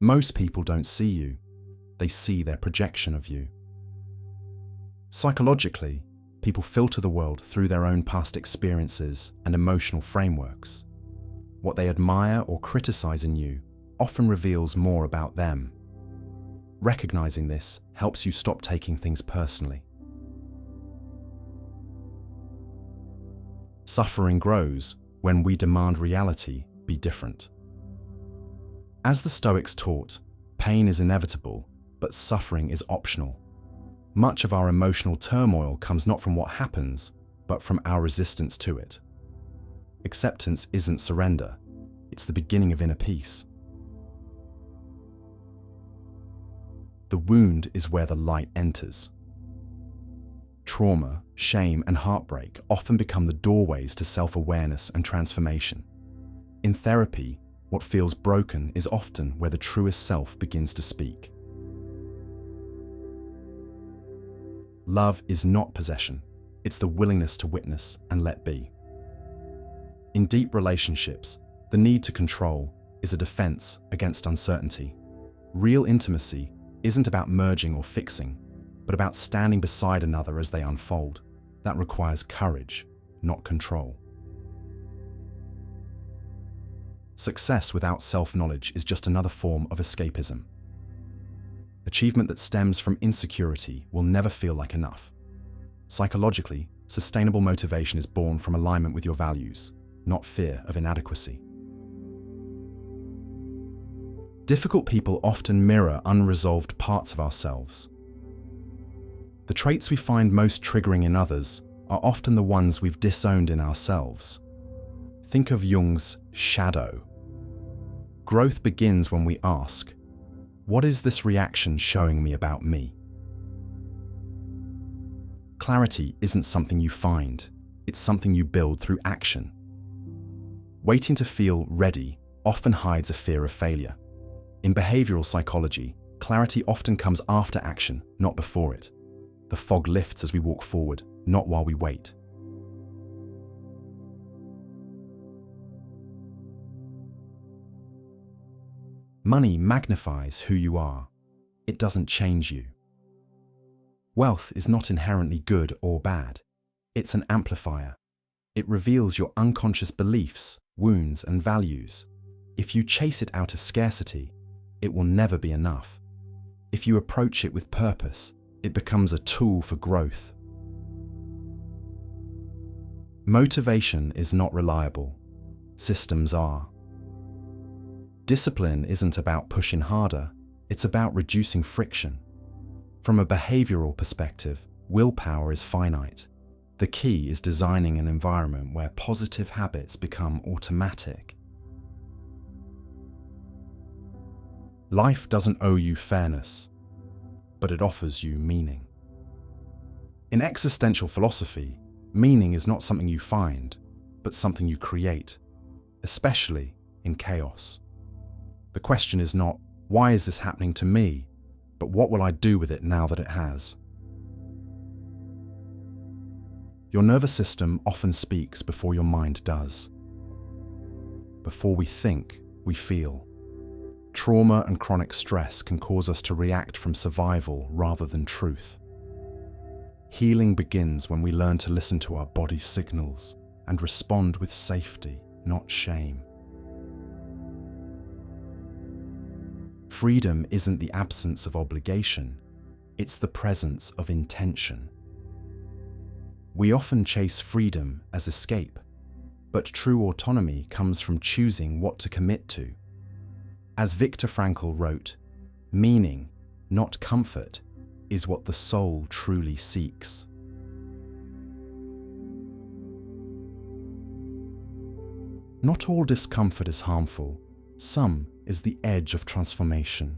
Most people don't see you, they see their projection of you. Psychologically, people filter the world through their own past experiences and emotional frameworks. What they admire or criticize in you often reveals more about them. Recognizing this helps you stop taking things personally. Suffering grows when we demand reality be different. As the Stoics taught, pain is inevitable, but suffering is optional. Much of our emotional turmoil comes not from what happens, but from our resistance to it. Acceptance isn't surrender, it's the beginning of inner peace. The wound is where the light enters. Trauma, shame, and heartbreak often become the doorways to self-awareness and transformation. In therapy, what feels broken is often where the truest self begins to speak. Love is not possession, it's the willingness to witness and let be. In deep relationships, the need to control is a defense against uncertainty. Real intimacy isn't about merging or fixing, but about standing beside another as they unfold. That requires courage, not control. Success without self-knowledge is just another form of escapism. Achievement that stems from insecurity will never feel like enough. Psychologically, sustainable motivation is born from alignment with your values, not fear of inadequacy. Difficult people often mirror unresolved parts of ourselves. The traits we find most triggering in others are often the ones we've disowned in ourselves. Think of Jung's shadow. Growth begins when we ask, what is this reaction showing me about me? Clarity isn't something you find, it's something you build through action. Waiting to feel ready often hides a fear of failure. In behavioral psychology, clarity often comes after action, not before it. The fog lifts as we walk forward, not while we wait. Money magnifies who you are. It doesn't change you. Wealth is not inherently good or bad. It's an amplifier. It reveals your unconscious beliefs, wounds, and values. If you chase it out of scarcity, it will never be enough. If you approach it with purpose, it becomes a tool for growth. Motivation is not reliable. Systems are. Discipline isn't about pushing harder, it's about reducing friction. From a behavioral perspective, willpower is finite. The key is designing an environment where positive habits become automatic. Life doesn't owe you fairness, but it offers you meaning. In existential philosophy, meaning is not something you find, but something you create, especially in chaos. The question is not, why is this happening to me, but what will I do with it now that it has? Your nervous system often speaks before your mind does. Before we think, we feel. Trauma and chronic stress can cause us to react from survival rather than truth. Healing begins when we learn to listen to our body's signals and respond with safety, not shame. Freedom isn't the absence of obligation, it's the presence of intention. We often chase freedom as escape, but true autonomy comes from choosing what to commit to. As Viktor Frankl wrote, meaning, not comfort, is what the soul truly seeks. Not all discomfort is harmful. Some is the edge of transformation.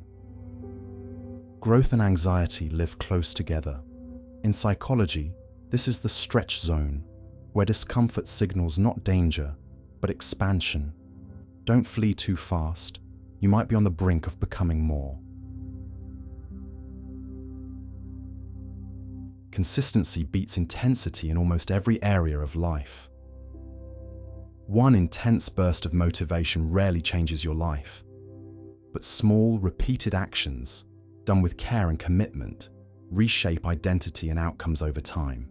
Growth and anxiety live close together. In psychology, this is the stretch zone, where discomfort signals not danger, but expansion. Don't flee too fast. You might be on the brink of becoming more. Consistency beats intensity in almost every area of life. One intense burst of motivation rarely changes your life. but small, repeated actions, done with care and commitment, reshape identity and outcomes over time.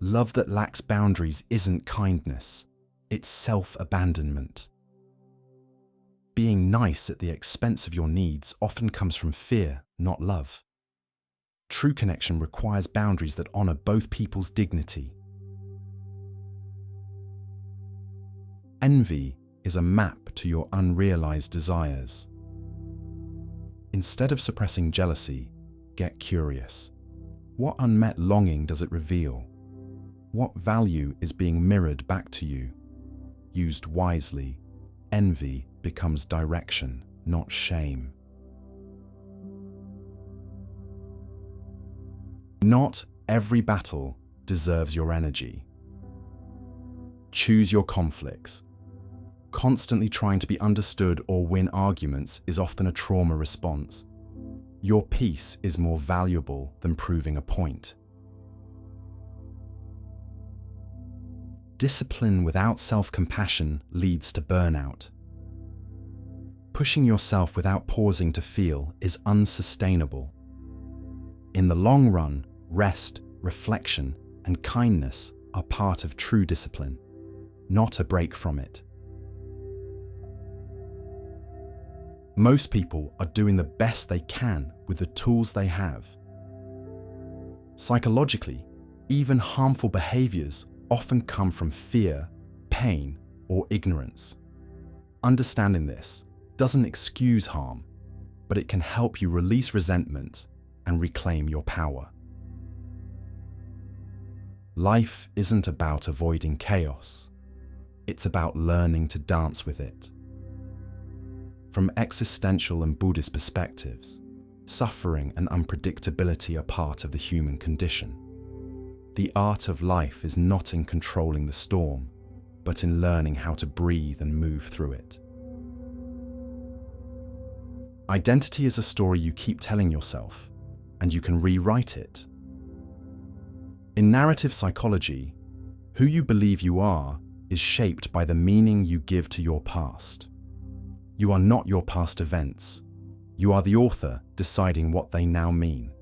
Love that lacks boundaries isn't kindness, it's self-abandonment. Being nice at the expense of your needs often comes from fear, not love. True connection requires boundaries that honor both people's dignity. Envy is a map to your unrealized desires. Instead of suppressing jealousy, get curious. What unmet longing does it reveal? What value is being mirrored back to you? Used wisely, envy becomes direction, not shame. Not every battle deserves your energy. Choose your conflicts. Constantly trying to be understood or win arguments is often a trauma response. Your peace is more valuable than proving a point. Discipline without self-compassion leads to burnout. Pushing yourself without pausing to feel is unsustainable. In the long run, rest, reflection, and kindness are part of true discipline, not a break from it. Most people are doing the best they can with the tools they have. Psychologically, even harmful behaviors often come from fear, pain, or ignorance. Understanding this doesn't excuse harm, but it can help you release resentment and reclaim your power. Life isn't about avoiding chaos. It's about learning to dance with it. From existential and Buddhist perspectives, suffering and unpredictability are part of the human condition. The art of life is not in controlling the storm, but in learning how to breathe and move through it. Identity is a story you keep telling yourself, and you can rewrite it. In narrative psychology, who you believe you are is shaped by the meaning you give to your past. You are not your past events. You are the author deciding what they now mean.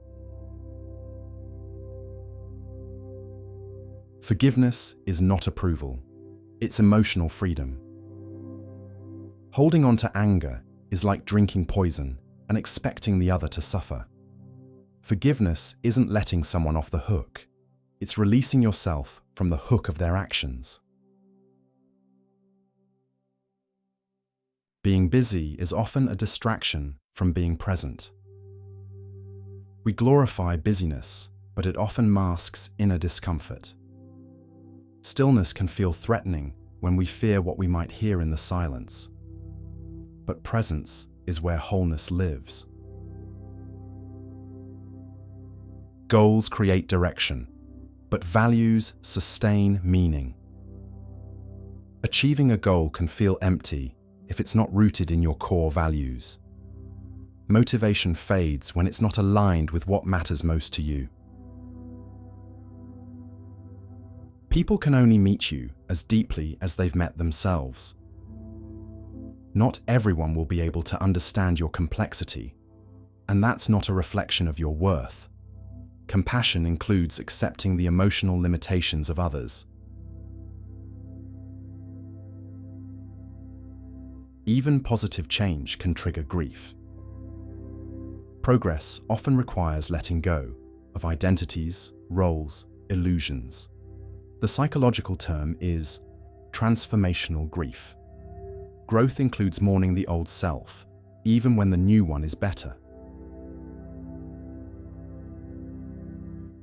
Forgiveness is not approval. It's emotional freedom. Holding on to anger is like drinking poison and expecting the other to suffer. Forgiveness isn't letting someone off the hook. It's releasing yourself from the hook of their actions. Being busy is often a distraction from being present. We glorify busyness, but it often masks inner discomfort. Stillness can feel threatening when we fear what we might hear in the silence. But presence is where wholeness lives. Goals create direction, but values sustain meaning. Achieving a goal can feel empty if it's not rooted in your core values. Motivation fades when it's not aligned with what matters most to you. People can only meet you as deeply as they've met themselves. Not everyone will be able to understand your complexity, and that's not a reflection of your worth. Compassion includes accepting the emotional limitations of others. Even positive change can trigger grief. Progress often requires letting go of identities, roles, illusions. The psychological term is transformational grief. Growth includes mourning the old self, even when the new one is better.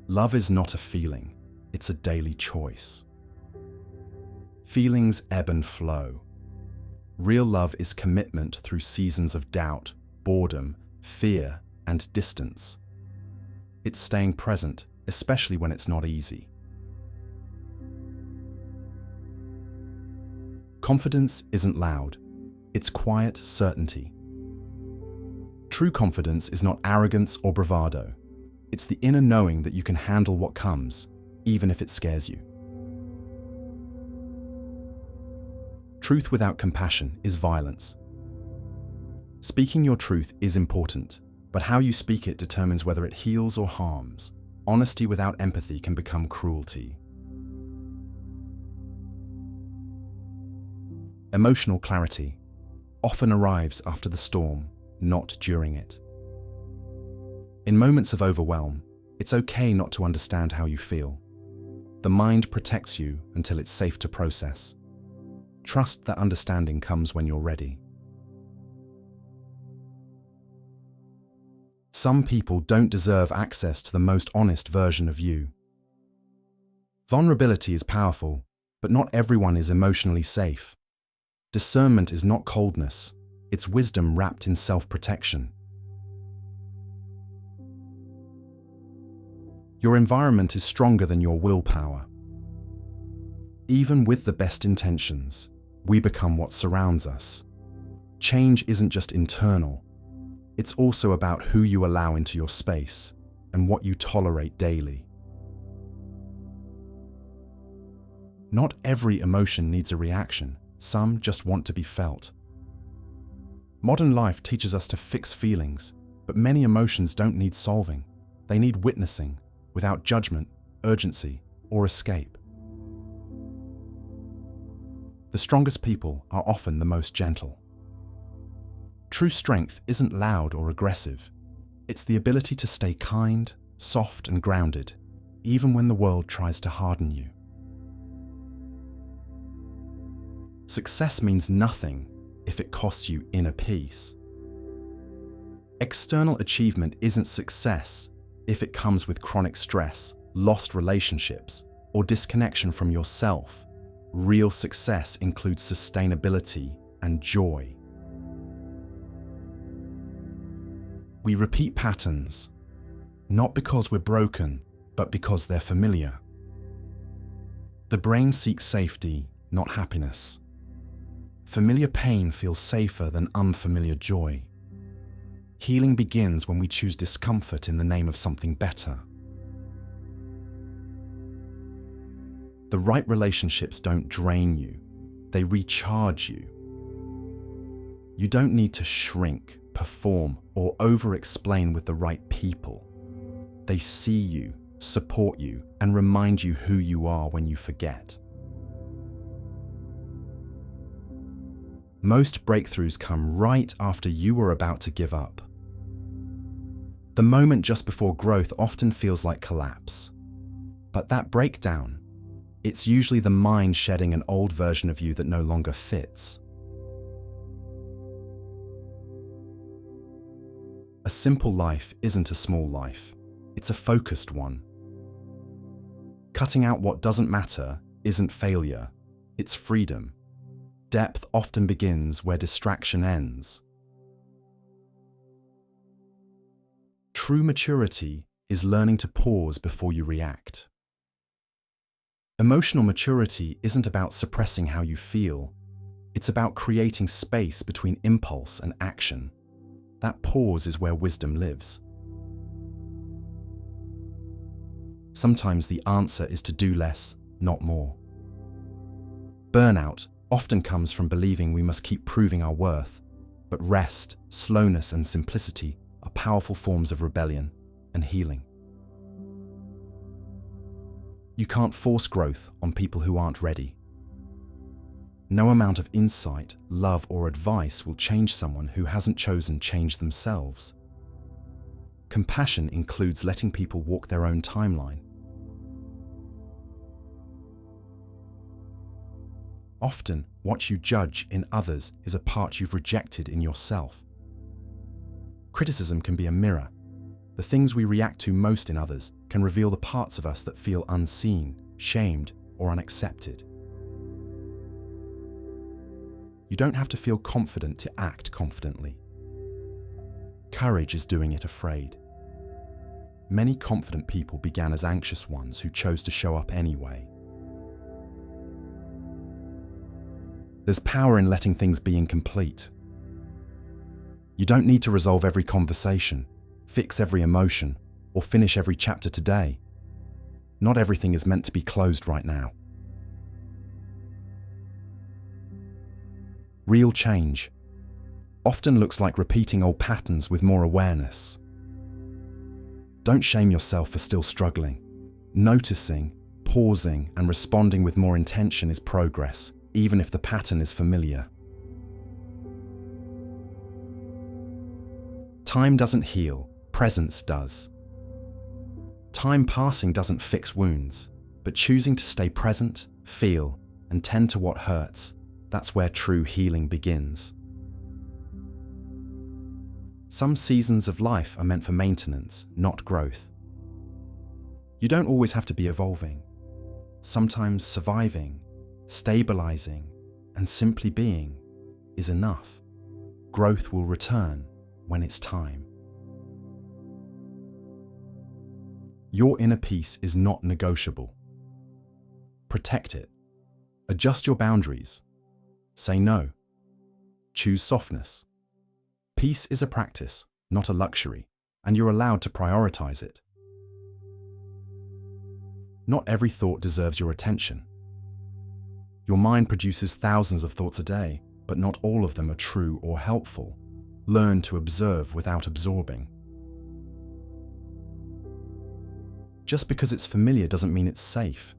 Love is not a feeling, it's a daily choice. Feelings ebb and flow. Real love is commitment through seasons of doubt, boredom, fear, and distance. It's staying present, especially when it's not easy. Confidence isn't loud, it's quiet certainty. True confidence is not arrogance or bravado. It's the inner knowing that you can handle what comes, even if it scares you. Truth without compassion is violence. Speaking your truth is important, but how you speak it determines whether it heals or harms. Honesty without empathy can become cruelty. Emotional clarity often arrives after the storm, not during it. In moments of overwhelm, it's okay not to understand how you feel. The mind protects you until it's safe to process. Trust that understanding comes when you're ready. Some people don't deserve access to the most honest version of you. Vulnerability is powerful, but not everyone is emotionally safe. Discernment is not coldness, it's wisdom wrapped in self-protection. Your environment is stronger than your willpower. Even with the best intentions, we become what surrounds us. Change isn't just internal, it's also about who you allow into your space and what you tolerate daily. Not every emotion needs a reaction, some just want to be felt. Modern life teaches us to fix feelings, but many emotions don't need solving. They need witnessing, without judgment, urgency, or escape. The strongest people are often the most gentle. True strength isn't loud or aggressive. It's the ability to stay kind, soft, and grounded, even when the world tries to harden you. Success means nothing if it costs you inner peace. External achievement isn't success if it comes with chronic stress, lost relationships, or disconnection from yourself. Real success includes sustainability and joy. We repeat patterns, not because we're broken, but because they're familiar. The brain seeks safety, not happiness. Familiar pain feels safer than unfamiliar joy. Healing begins when we choose discomfort in the name of something better. The right relationships don't drain you, they recharge you. You don't need to shrink, perform, or over-explain with the right people. They see you, support you, and remind you who you are when you forget. Most breakthroughs come right after you were about to give up. The moment just before growth often feels like collapse. But that breakdown, it's usually the mind shedding an old version of you that no longer fits. A simple life isn't a small life, it's a focused one. Cutting out what doesn't matter isn't failure, it's freedom. Depth often begins where distraction ends. True maturity is learning to pause before you react. Emotional maturity isn't about suppressing how you feel. It's about creating space between impulse and action. That pause is where wisdom lives. Sometimes the answer is to do less, not more. Burnout often comes from believing we must keep proving our worth, but rest, slowness, and simplicity are powerful forms of rebellion and healing. You can't force growth on people who aren't ready. No amount of insight, love, or advice will change someone who hasn't chosen change themselves. Compassion includes letting people walk their own timeline. Often, what you judge in others is a part you've rejected in yourself. Criticism can be a mirror. The things we react to most in others can reveal the parts of us that feel unseen, shamed, or unaccepted. You don't have to feel confident to act confidently. Courage is doing it afraid. Many confident people began as anxious ones who chose to show up anyway. There's power in letting things be incomplete. You don't need to resolve every conversation, fix every emotion, or finish every chapter today. Not everything is meant to be closed right now. Real change often looks like repeating old patterns with more awareness. Don't shame yourself for still struggling. Noticing, pausing, and responding with more intention is progress, even if the pattern is familiar. Time doesn't heal, presence does. Time passing doesn't fix wounds, but choosing to stay present, feel, and tend to what hurts, that's where true healing begins. Some seasons of life are meant for maintenance, not growth. You don't always have to be evolving. Sometimes surviving, stabilizing, and simply being is enough. Growth will return when it's time. Your inner peace is not negotiable. Protect it. Adjust your boundaries. Say no. Choose softness. Peace is a practice, not a luxury, and you're allowed to prioritize it. Not every thought deserves your attention. Your mind produces thousands of thoughts a day, but not all of them are true or helpful. Learn to observe without absorbing. Just because it's familiar doesn't mean it's safe.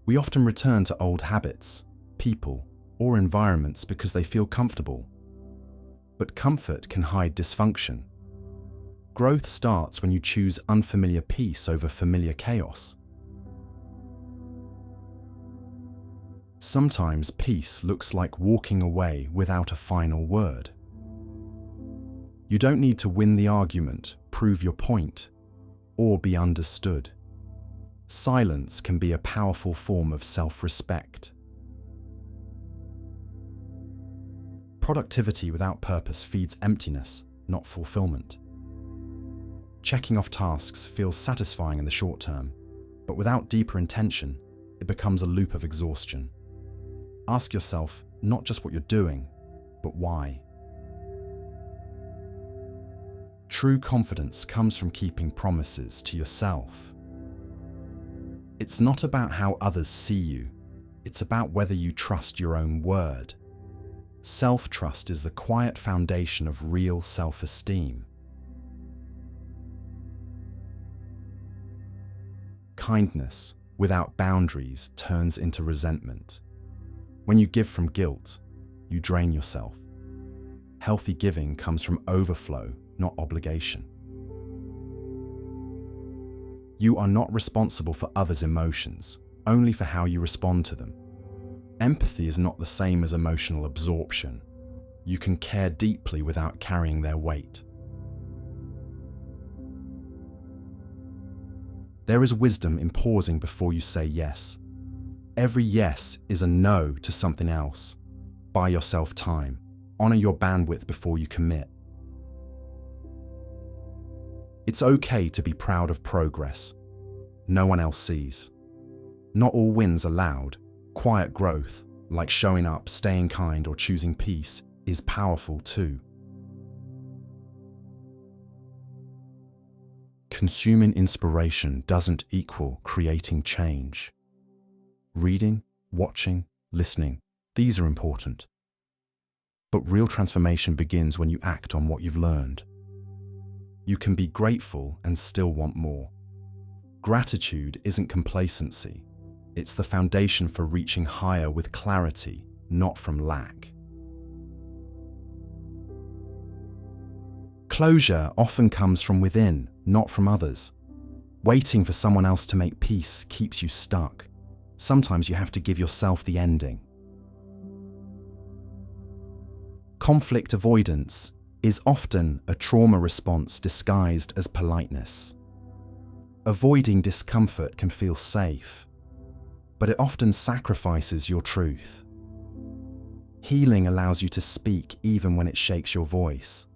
We often return to old habits, people, or environments because they feel comfortable. But comfort can hide dysfunction. Growth starts when you choose unfamiliar peace over familiar chaos. Sometimes peace looks like walking away without a final word. You don't need to win the argument, prove your point, or be understood. Silence can be a powerful form of self-respect. Productivity without purpose feeds emptiness, not fulfillment. Checking off tasks feels satisfying in the short term, but without deeper intention, it becomes a loop of exhaustion. Ask yourself not just what you're doing, but why. True confidence comes from keeping promises to yourself. It's not about how others see you, it's about whether you trust your own word. Self-trust is the quiet foundation of real self-esteem. Kindness without boundaries turns into resentment. When you give from guilt, you drain yourself. Healthy giving comes from overflow, not obligation. You are not responsible for others' emotions, only for how you respond to them. Empathy is not the same as emotional absorption. You can care deeply without carrying their weight. There is wisdom in pausing before you say yes. Every yes is a no to something else. Buy yourself time. Honor your bandwidth before you commit. It's okay to be proud of progress no one else sees. Not all wins are loud. Quiet growth, like showing up, staying kind, or choosing peace, is powerful too. Consuming inspiration doesn't equal creating change. Reading, watching, listening, these are important. But real transformation begins when you act on what you've learned. You can be grateful and still want more. Gratitude isn't complacency. It's the foundation for reaching higher with clarity, not from lack. Closure often comes from within, not from others. Waiting for someone else to make peace keeps you stuck. Sometimes you have to give yourself the ending. Conflict avoidance is often a trauma response disguised as politeness. Avoiding discomfort can feel safe, but it often sacrifices your truth. Healing allows you to speak even when it shakes your voice.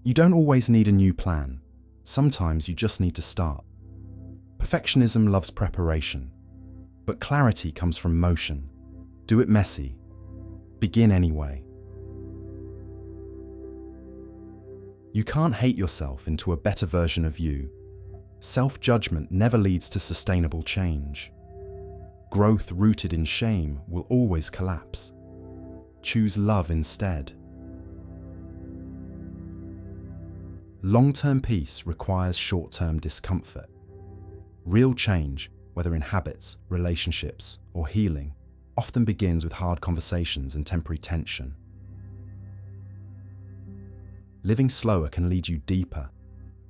You don't always need a new plan. Sometimes you just need to start. Perfectionism loves preparation, but clarity comes from motion. Do it messy. Begin anyway. You can't hate yourself into a better version of you. Self-judgment never leads to sustainable change. Growth rooted in shame will always collapse. Choose love instead. Long-term peace requires short-term discomfort. Real change, whether in habits, relationships, or healing, often begins with hard conversations and temporary tension. Living slower can lead you deeper.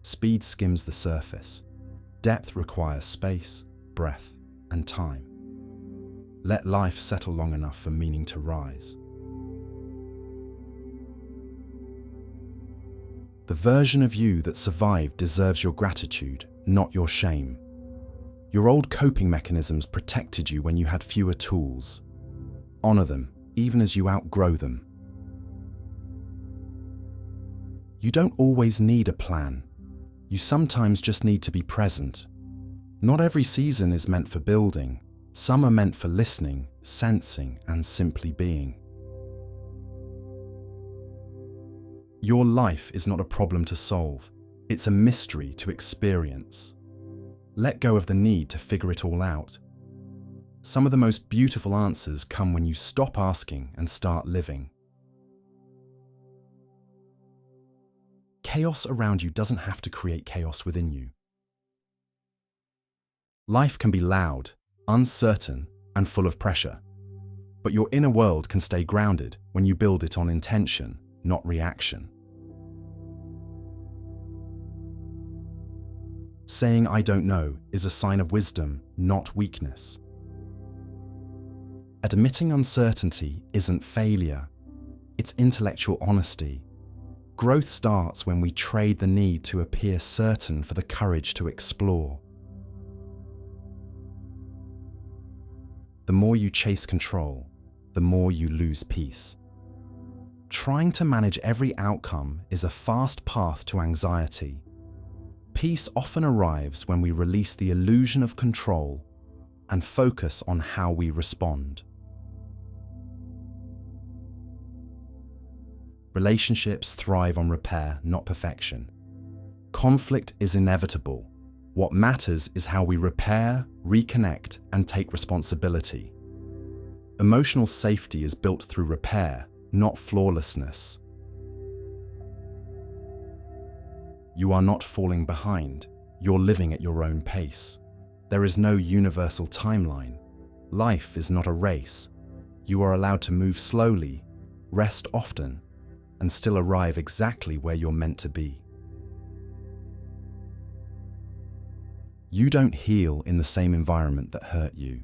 Speed skims the surface. Depth requires space, breath, and time. Let life settle long enough for meaning to rise. The version of you that survived deserves your gratitude, not your shame. Your old coping mechanisms protected you when you had fewer tools. Honor them, even as you outgrow them. You don't always need a plan. You sometimes just need to be present. Not every season is meant for building. Some are meant for listening, sensing, and simply being. Your life is not a problem to solve. It's a mystery to experience. Let go of the need to figure it all out. Some of the most beautiful answers come when you stop asking and start living. Chaos around you doesn't have to create chaos within you. Life can be loud, uncertain, and full of pressure. But your inner world can stay grounded when you build it on intention, not reaction. Saying "I don't know" is a sign of wisdom, not weakness. Admitting uncertainty isn't failure, it's intellectual honesty. Growth starts when we trade the need to appear certain for the courage to explore. The more you chase control, the more you lose peace. Trying to manage every outcome is a fast path to anxiety. Peace often arrives when we release the illusion of control and focus on how we respond. Relationships thrive on repair, not perfection. Conflict is inevitable. What matters is how we repair, reconnect, and take responsibility. Emotional safety is built through repair, not flawlessness. You are not falling behind. You're living at your own pace. There is no universal timeline. Life is not a race. You are allowed to move slowly, rest often, and still arrive exactly where you're meant to be. You don't heal in the same environment that hurt you.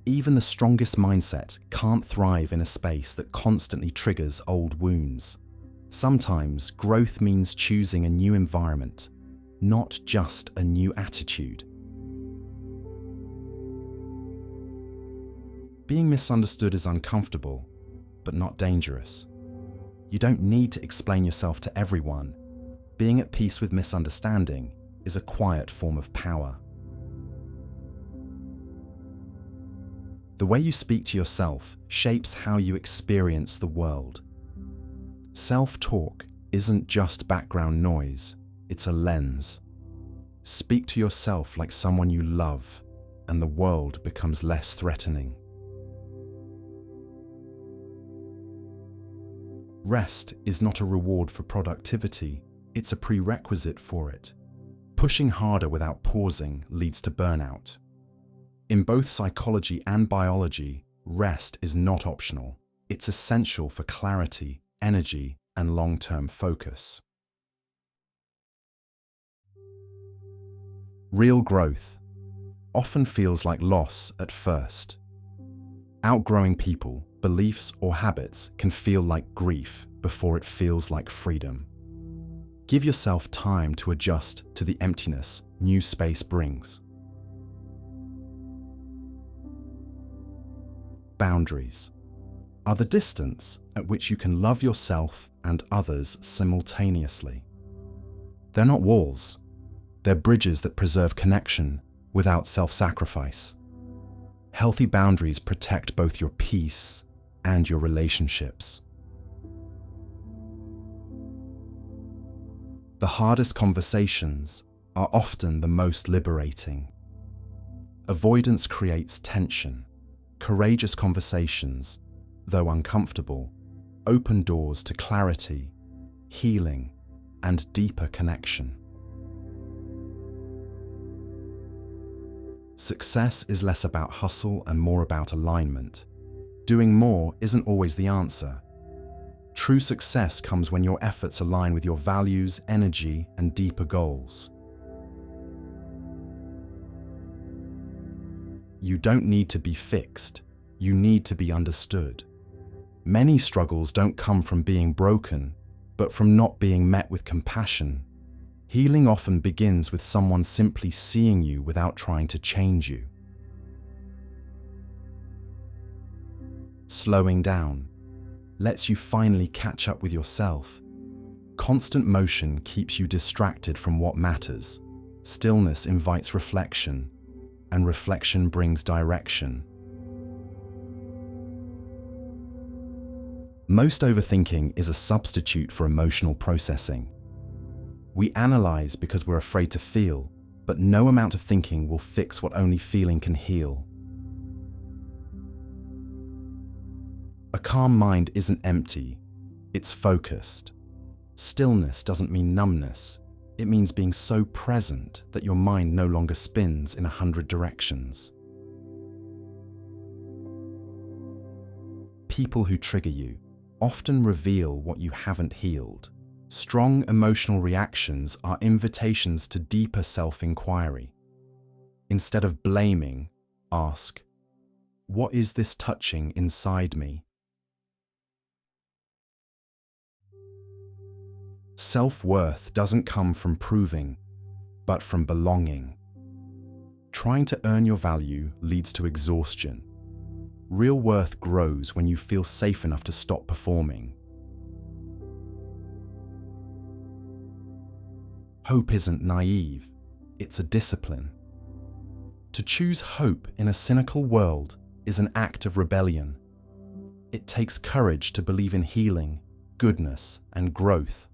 Even the strongest mindset can't thrive in a space that constantly triggers old wounds. Sometimes growth means choosing a new environment, not just a new attitude. Being misunderstood is uncomfortable, but not dangerous. You don't need to explain yourself to everyone. Being at peace with misunderstanding is a quiet form of power. The way you speak to yourself shapes how you experience the world. Self-talk isn't just background noise, it's a lens. Speak to yourself like someone you love, and the world becomes less threatening. Rest is not a reward for productivity, it's a prerequisite for it. Pushing harder without pausing leads to burnout. In both psychology and biology, rest is not optional. It's essential for clarity, energy, and long-term focus. Real growth often feels like loss at first. Outgrowing people, beliefs, or habits can feel like grief before it feels like freedom. Give yourself time to adjust to the emptiness new space brings. Boundaries are the distance at which you can love yourself and others simultaneously. They're not walls, they're bridges that preserve connection without self-sacrifice. Healthy boundaries protect both your peace and your relationships. The hardest conversations are often the most liberating. Avoidance creates tension. Courageous conversations, though uncomfortable, open doors to clarity, healing, and deeper connection. Success is less about hustle and more about alignment. Doing more isn't always the answer. True success comes when your efforts align with your values, energy, and deeper goals. You don't need to be fixed. You need to be understood. Many struggles don't come from being broken, but from not being met with compassion. Healing often begins with someone simply seeing you without trying to change you. Slowing down lets you finally catch up with yourself. Constant motion keeps you distracted from what matters. Stillness invites reflection, and reflection brings direction. Most overthinking is a substitute for emotional processing. We analyze because we're afraid to feel, but no amount of thinking will fix what only feeling can heal. A calm mind isn't empty, it's focused. Stillness doesn't mean numbness, it means being so present that your mind no longer spins in 100 directions. People who trigger you often reveal what you haven't healed. Strong emotional reactions are invitations to deeper self-inquiry. Instead of blaming, ask, "What is this touching inside me?" Self-worth doesn't come from proving, but from belonging. Trying to earn your value leads to exhaustion. Real worth grows when you feel safe enough to stop performing. Hope isn't naive, it's a discipline. To choose hope in a cynical world is an act of rebellion. It takes courage to believe in healing, goodness, and growth.